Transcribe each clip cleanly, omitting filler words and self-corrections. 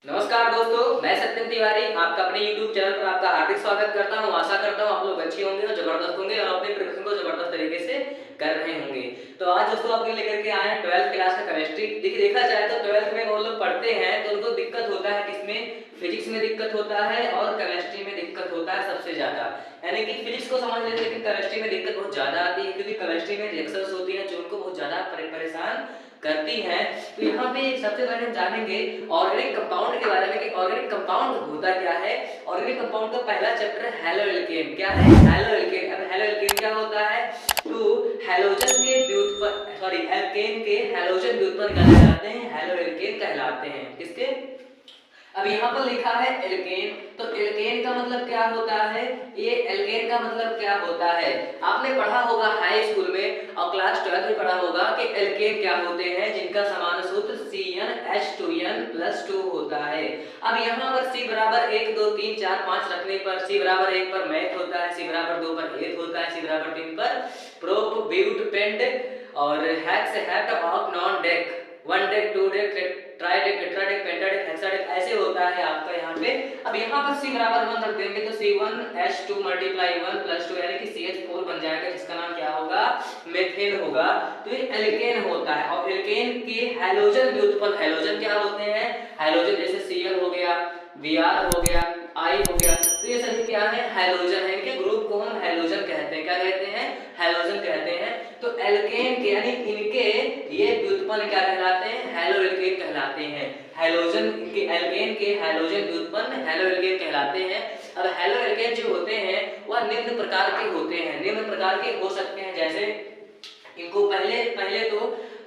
नमस्कार दोस्तों, मैं सत्यम तिवारी आपका अपने YouTube चैनल पर आपका हार्दिक स्वागत करता हूं। आशा करता हूं आप लोग अच्छे होंगे और जबरदस्त होंगे और अपने प्रिपरेशन को जबरदस्त तरीके से कर रहे होंगे। तो आज दोस्तों आपके लिए लेकर के आए हैं 12th क्लास का केमिस्ट्री। देखा जाए तो 12th में वो लोग पढ़ते हैं तो उनको दिक्कत होता है किसमें, फिजिक्स में दिक्कत होता है और केमिस्ट्री में दिक्कत होता है सबसे ज्यादा। यानी कि फिजिक्स को समझ लेते हैं लेकिन केमिस्ट्री में दिक्कत बहुत ज्यादा आती है क्योंकि केमिस्ट्री में रिएक्शंस होती हैं जो उनको बहुत ज्यादा परेशान करती है। तो यहाँ पे सबसे पहले हम जानेंगे ऑर्गेनिक कंपाउंड के बारे में कि ऑर्गेनिक कंपाउंड होता क्या है। ऑर्गेनिक कंपाउंड का पहला चैप्टर है हैलोएल्केन। क्या है? हैलोएल्केन। अब हैलोएल्केन क्या होता है? तो हैलोजन के व्युत्पन्न एल्केन के हैलोजन व्युत्पन्न कहलाते हैं, हैलोएल्केन कहलाते हैं। किसके? अब यहाँ पर लिखा है एल्केन, तो एल्केन का मतलब क्या होता है? ये एल्केन का मतलब क्या होता है? आपने पढ़ा होगा हाई स्कूल में और क्लास 12 में पढ़ा होगा कि एल्केन क्या होते हैं, जिनका समान सूत्र CnH2n+2 होता है। अब यहाँ पर C बराबर 1 2 3 4 5 रखने पर C बराबर 1 पर मैथ होता है, C बराबर 2 पर एथ होता है, C बराबर 3 पर प्रोप ब्यूट पेंट और हेक्स हेप्ट ऑक नॉन डेक 1 डेक 2 डेक ट्राइडेक टेट्राडेक पेंटाडेक हेक्साडेक ऐसे होता है आपका यहाँ पे। अब यहाँ पर C बराबर 1 रख देंगे तो C1H2 मल्टीप्लाई 1+2 यानी कि CH4 बन जाएगा, जिसका नाम क्या होगा? मेथेन होगा। तो ये एल्केन होता है और एल्केन के हैलोजन व्युत्पन्न, हैलोजन क्या होते हैं? हैलोजन जैसे Cl हो गया, Br हो गया, I हो गया, तो ये सभी क्या है? हैलोजन है। इनके ग्रुप को हम हैलोजन कहते हैं। क्या कहते हैं? हैलोजन कहते हैं। तो एल्केन के यानी इनके ये व्युत्पन्न क्या कहलाते हैं? हैलोएल्केन कहलाते हैं। हैलोजन इनके एल्केन के हैलोजन व्युत्पन्न हैलोएल्केन कहलाते हैं। अब हैलोएल्केन जो होते हैं वह निम्न प्रकार के होते हैं। निम्न प्रकार के हो सकते हैं जैसे इनको पहले तो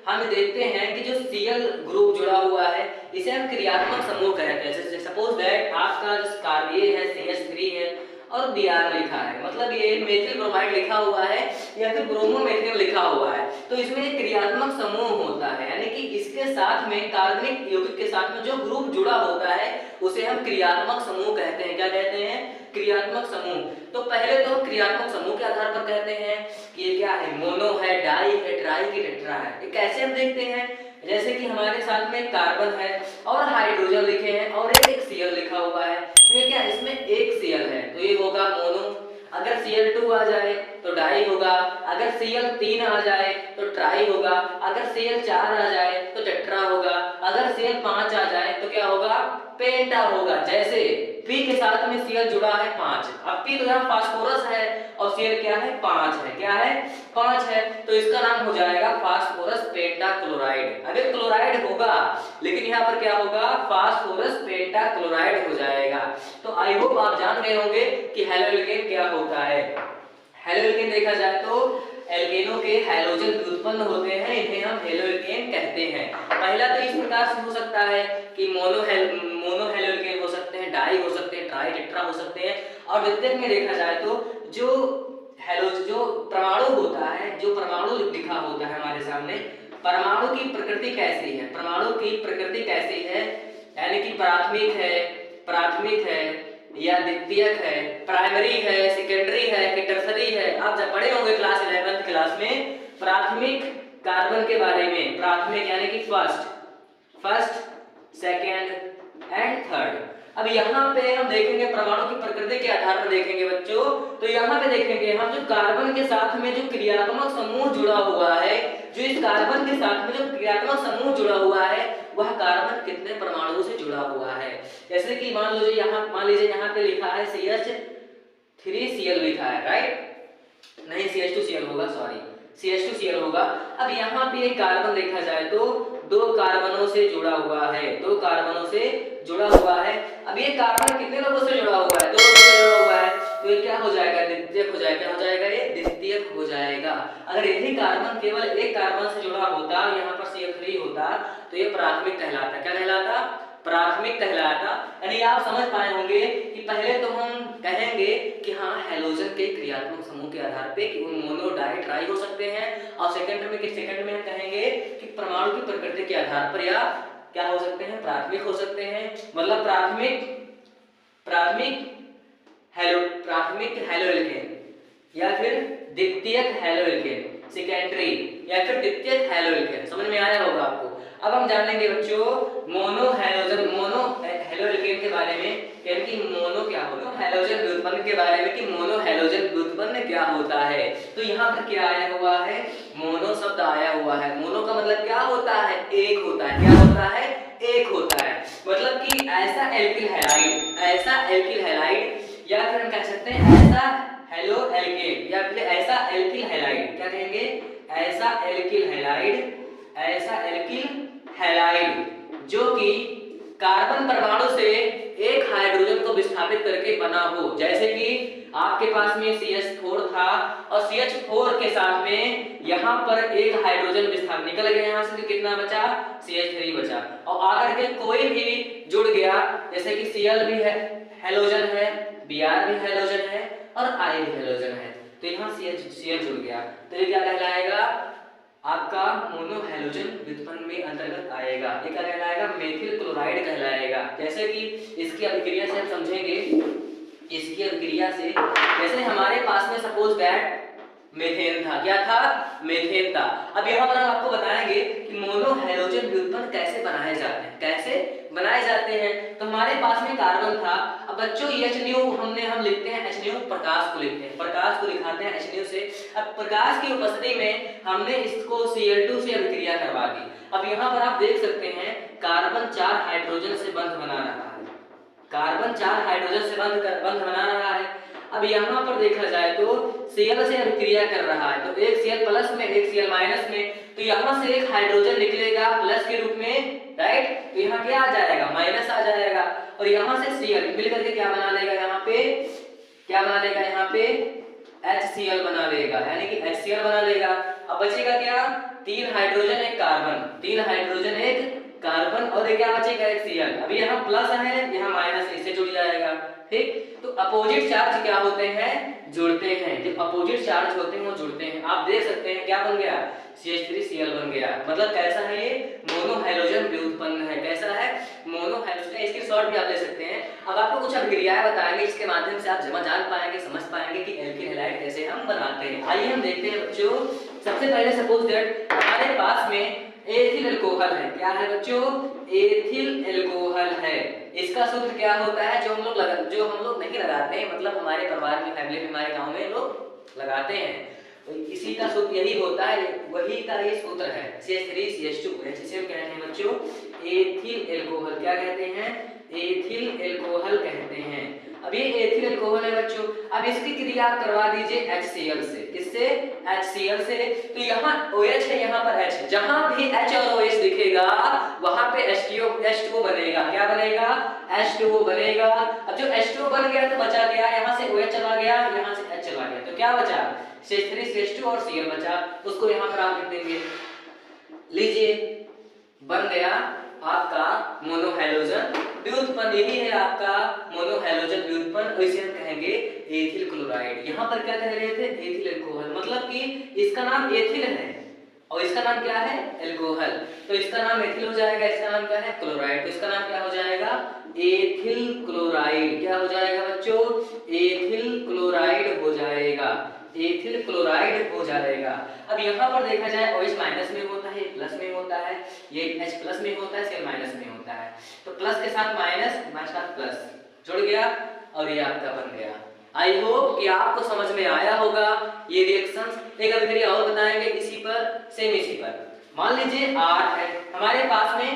हम देखते हैं कि जो Cl ग्रुप जुड़ा हुआ है इसे हम क्रियात्मक समूह कहते हैं। जैसे सपोज दैट आपका जो कार्बन है CH3 है और Br लिखा है, मतलब ये मेथिल ब्रोमाइड लिखा हुआ है या फिर ब्रोमोमेथिल लिखा हुआ है, तो इसमें एक क्रियात्मक समूह होता है। यानी कि इसके साथ में कार्बनिक यौगिक के साथ में जो ग्रुप जुड़ा होता है उसे हम क्रियात्मक समूह कहते हैं। क्या कहते हैं? क्रियात्मक समूह। तो पहले तो हम क्रियात्मक समूह के आधार पर कहते हैं कि ये क्या है? मोनो है, डाई है, ट्राई की टेट्रा है। ये कैसे हम देखते हैं? जैसे कि हमारे साथ में कार्बन है और हाइड्रोजन लिखे हैं और एक Cl लिखा हुआ है, तो ये क्या? इसमें एक Cl है तो ये होगा मोनो। अगर Cl2 आ जाए तो डाई होगा, अगर Cl3 आ जाए तो ट्राई होगा, अगर Cl4 आ जाए तो टेट्रा होगा, अगर Cl5 आ जाए तो क्या होगा? पेंटा होगा। जैसे P के साथ में Cl जुड़ा है 5, अब P तो यहाँ फास्फोरस है और Cl क्या है? 5 है। क्या है? 5 है, तो इसका नाम हो जाएगा फास्फोरस पेंटाक्लोराइड। अगर क्लोराइड होगा लेकिन यहाँ पर क्या होगा? फास्फोरस पेंटाक्लोराइड हो जाएगा। तो आई होप आप जान गए होंगे कि हैलोएल्केन क्या होता है। हैलोएल्केन देखा जाए तो एल्केनों के हैलोजन व्युत्पन्न होते हैं, इन्हें हम हैलोएल्केन कहते हैं। पहला तो इस प्रकार से हो सकता है कि मोनो हैलोएल्केन हो सकते हैं, डाई हो सकते हैं, ट्राई टेट्रा हो सकते हैं। और द्वितीयक में देखा जाए तो जो परमाणु होता है, जो परमाणु लिखा होता है हमारे सामने, परमाणु की प्रकृति कैसी है? परमाणु की प्रकृति कैसी है? यानी कि प्राथमिक है या द्वितीयक है, प्राइमरी है, सेकेंडरी है कि टर्सरी है। आप जब पढ़े होंगे क्लास 11th क्लास में प्राथमिक कार्बन के बारे में, प्राथमिक यानी कि फर्स्ट, सेकेंड एंड थर्ड। अब यहाँ पे हम देखेंगे परमाणु की प्रकृति के आधार पर देखेंगे बच्चों, तो यहाँ पे देखेंगे हम जो कार्बन के साथ में जो क्रियात्मक समूह जुड़ा हुआ है, जो इस कार्बन के साथ में जो क्रियात्मक समूह जुड़ा हुआ है वह कार्बन कितने परमाणुओं से जुड़ा हुआ है। जैसे कि मान लीजिए यहाँ पे लिखा है CH3Cl लिखा है, राइट? नहीं, CH2Cl होगा, सॉरी, CH2Cl होगा। अब यहाँ पे एक कार्बन देखा जाए तो 2 कार्बनों से जुड़ा हुआ है, 2 कार्बनों से जुड़ा हुआ है। अब ये कार्बन कितने लोगों से जुड़ा हुआ है? 2 लोगों से जुड़ा हुआ है, तो ये क्या हो जाएगा? द्वितीयक हो जाएगा। क्या हो जाएगा? ये द्वितीयक हो जाएगा। अगर यही कार्बन केवल एक कार्बन से जुड़ा होता, यहाँ पर CH3 होता, तो ये प्राथमिक कहलाता। क्या कहलाता? प्राथमिक कहलाता। यानी आप समझ पाए होंगे कि पहले तो हम कहेंगे कि हाँ हैलोजन के क्रियात्मक समूह के आधार पे कि वो मोनो, डाई, ट्राई हो सकते हैं, और सेकंड में हम कहेंगे कि परमाणु की प्रकृति के आधार पर या क्या हो सकते हैं? प्राथमिक हो सकते हैं। मतलब प्राथमिक हैलोएल्केन या फिर द्वितीयक हैलोएल्केन, सेकेंडरी या फिर द्वितीयक हैलोएल्केन। समझ में आया होगा आपको। अब हम जानेंगे बच्चों मोनो में कि मोनो क्या होता है, हैलोजन व्युत्पन्न के बारे में कि मोनो हैलोजन व्युत्पन्न क्या होता है। तो यहाँ पर क्या आया हुआ है, मोनो शब्द आया हुआ है। मोनो का मतलब क्या होता है, एक होता है। क्या होता है, एक होता है। मतलब कि ऐसा एल्किल हैलाइड, ऐसा एल्किल हैलाइड, या फिर हम कह सकते हैं ऐसा हेलो एल्केन, या फिर ऐसा एल्किल हैलाइड। क्या कहेंगे, ऐसा एल्किल हैलाइड, ऐसा एल्किल हैलाइड जो कि कार्बन परमाणु से एक हाइड्रोजन को विस्थापित करके बना हो। जैसे कि आपके पास में CH4 था और CH4 के साथ में यहाँ पर एक हाइड्रोजन विस्थापित निकल गया, यहाँ से तो कितना बचा, CH3 बचा, और आकर के कोई भी जुड़ गया, जैसे कि Cl भी है हैलोजन है, Br भी हैलोजन है और I भी हैलोजन है, तो यहाँ CH जुड़ गया, तो ये क्या कहलाएगा, आपका मोनो हैलोजन व्युत्पन्न में अंतर्गत आएगा। ये क्या कहलाएगा, मेथिल क्लोराइड कहलाएगा। जैसे कि इसकी अभिक्रिया से हम समझेंगे, इसकी अभिक्रिया से जैसे हमारे पास में सपोज दैट मेथेन था, क्या था, मेथेन था। अब यहाँ पर हम आपको बताएंगे कि मोनो हैलोजन व्युत्पन्न कैसे बनाए जाते हैं, कैसे बनाए जाते हैं। तो हमारे पास में कार्बन था, अब बच्चों HNU हम लिखते हैं, HNU प्रकाश को लिखते हैं, प्रकाश को दिखाते हैं HNU से। अब प्रकाश की उपस्थिति में हमने इसको Cl2 से अभिक्रिया करवा दी। अब यहाँ पर आप देख सकते हैं कार्बन 4 हाइड्रोजन से बंध बना रहा है, कार्बन 4 हाइड्रोजन से बंध बना रहा है। अब यहाँ पर देखा जाए तो Cl से अभिक्रिया कर रहा है, तो एक Cl प्लस में एक Cl माइनस में, तो यहाँ से एक हाइड्रोजन निकलेगा प्लस के रूप में, राइट, तो यहाँ क्या आ जाएगा, माइनस आ जाएगा, और यहाँ से Cl मिल करके क्या बना लेगा, यहाँ पे क्या बना लेगा, यहाँ पे HCl बना लेगा, यानी कि HCl बना लेगा। अब बचेगा क्या, 3 हाइड्रोजन एक कार्बन, 3 हाइड्रोजन एक कार्बन, और ये क्या बचेगा, एक Cl। अभी यहाँ प्लस है, यहाँ माइनस, इससे जुड़ जाएगा, ठीक। तो अपोजिट चार्ज क्या होते हैं, जुड़ते हैं। जब अपोजिट चार्ज होते हैं वो जुड़ते हैं। आप देख सकते हैं क्या बन गया, CH3Cl बन गया। मतलब कैसा है ये, मोनो हैलोजन व्युत्पन्न है। कैसा है, मोनो हैलोजन। इसकी शॉर्ट भी आप ले सकते हैं। अब आपको कुछ अभिक्रियाएं बताएंगे जिसके माध्यम से आप जान पाएंगे, समझ पाएंगे कि एल्किल हैलाइड कैसे हम बनाते हैं। आइए हम देखते हैं बच्चों। सबसे पहले सपोज दैट हमारे पास में एथिल अल्कोहल है। क्या है बच्चों, एथिल अल्कोहल है। इसका सूत्र क्या होता है, जो हम लोग नहीं लगाते हैं, मतलब हमारे परिवार में, फैमिली में, हमारे गांव में लोग लगाते हैं, तो इसी का सूत्र यही होता है, वही का ये सूत्र है, CH3CH2। जिसे हम कहते हैं बच्चों एथिल अल्कोहल। क्या कहते हैं, एथिल अल्कोहल कहते हैं। अब ये एथिल अल्कोहल है बच्चों। अब इसकी क्रिया आप करवा दीजिए HCl से। किससे, HCl से। तो यहाँ OH है, यहाँ पर H, जहां भी H और OH दिखेगा वहां पे H2O बनेगा। क्या बनेगा, H2O बनेगा। अब जो H2O बन गया तो बचा गया, यहाँ से OH चला गया, यहाँ से H चला गया, तो क्या बचा, CH3CH2 और Cl बचा। उसको यहाँ पर आप लिख देंगे, लीजिए बन गया आपका मोनो हैलोजन व्युत्पन्न। यही है आपका मोनो हैलोजन व्युत्पन्न, और इसे हम कहेंगे एथिल क्लोराइड। यहाँ पर क्या कह रहे थे, एथिल अल्कोहल, मतलब कि इसका नाम एथिल है और इसका नाम क्या है, अल्कोहल, तो इसका नाम एथिल हो जाएगा, इसका नाम क्या है, क्लोराइड, तो इसका नाम क्या हो जाएगा, एथिल क्लोराइड। क्या हो जाएगा बच्चों, एथिल क्लोराइड हो जाएगा, एथिल क्लोराइड हो जाएगा। अब यहाँ पर देखा जाए OH माइनस में होता है, प्लस में होता है, ये H प्लस में होता है, Cl माइनस में होता है, तो प्लस के साथ माइनस, माइनस के साथ प्लस जुड़ गया और ये आपका बन गया। आई होप कि आपको समझ में आया होगा ये रिएक्शंस। एक अभिक्रिया और बताएंगे इसी पर, सेम इसी पर। मान लीजिए R है, हमारे पास में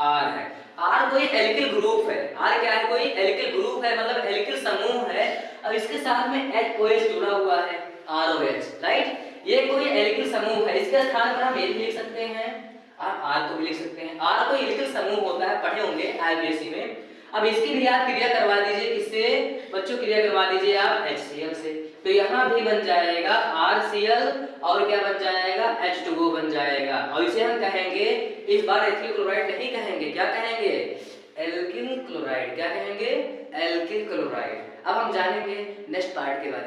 R है, R कोई एल्किल ग्रुप है। R क्या है, कोई एल्किल ग्रुप है, मतलब एल्किल समूह है। अब इसके साथ में OH जुड़ा हुआ है, ROH, राइट। ये कोई एल्किल समूह है। इसके स्थान पर हम ये लिख सकते हैं, आप R को भी लिख सकते हैं। R कोई एल्किल समूह होता है, पढ़े होंगे IUPAC में। अब इसकी भी आप क्रिया करवा दीजिए, किससे बच्चों, क्रिया करवा दीजिए आप HCl से, तो यहाँ भी बन जाएगा RCl और क्या बन जाएगा, H2O बन जाएगा। और इसे हम कहेंगे, इस बार एथिल क्लोराइड नहीं कहेंगे, क्या कहेंगे, एल्किल क्लोराइड। क्या कहेंगे, एल्किल क्लोराइड। अब हम जानेंगे नेक्स्ट पार्ट के बारे में।